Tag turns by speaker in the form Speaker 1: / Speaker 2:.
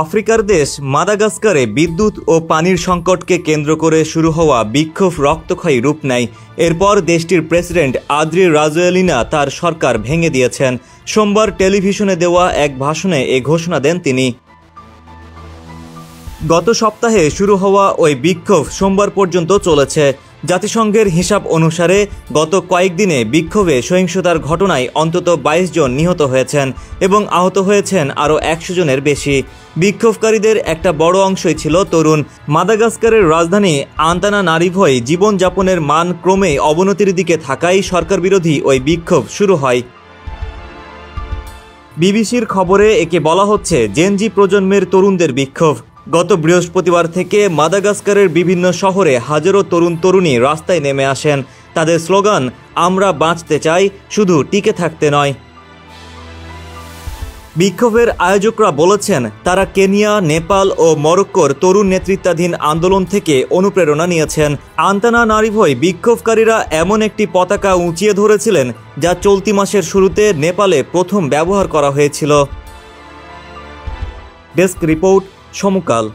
Speaker 1: আফ্রিকার দেশ মাদাগাস্কারে বিদ্যুৎ ও পানির সংকটকে কেন্দ্র করে শুরু হওয়া বিক্ষোভ রক্তক্ষয়ী রূপ নেয়। এরপর দেশটির প্রেসিডেন্ট আদ্রি রাজোয়েলিনা তার সরকার ভেঙে দিয়েছেন। সোমবার টেলিভিশনে দেওয়া এক ভাষণে এ ঘোষণা দেন তিনি। গত সপ্তাহে শুরু হওয়া ওই বিক্ষোভ সোমবার পর্যন্ত চলেছে। জাতিসংঘের হিসাব অনুসারে গত কয়েকদিনে বিক্ষোভে সহিংসতার ঘটনায় অন্তত 22 জন নিহত হয়েছেন এবং আহত হয়েছেন আরও 100 জনের বেশি। বিক্ষোভকারীদের একটা বড় অংশই ছিল তরুণ। মাদাগাস্কারের রাজধানী আন্তানানারিভোয় জীবনযাপনের মান ক্রমেই অবনতির দিকে থাকায় সরকারবিরোধী ওই বিক্ষোভ শুরু হয়। বিবিসির খবরে একে বলা হচ্ছে জেনজি প্রজন্মের তরুণদের বিক্ষোভ। গত বৃহস্পতিবার থেকে মাদাগাস্কারের বিভিন্ন শহরে হাজারো তরুণ-তরুণী রাস্তায় নেমে আসেন। তাদের স্লোগান, আমরা বাঁচতে চাই, শুধু টিকে থাকতে নয়। বিক্ষোভের আয়োজকরা বলেছেন তারা কেনিয়া, নেপাল ও মরক্কোর তরুণ নেতৃত্বাধীন আন্দোলন থেকে অনুপ্রেরণা নিয়েছেন। আন্তানানারিভোয় বিক্ষোভকারীরা এমন একটি পতাকা উঁচিয়ে ধরেছিলেন যা চলতি মাসের শুরুতে নেপালে প্রথম ব্যবহার করা হয়েছিল। ডেস্ক রিপোর্ট, সমকাল।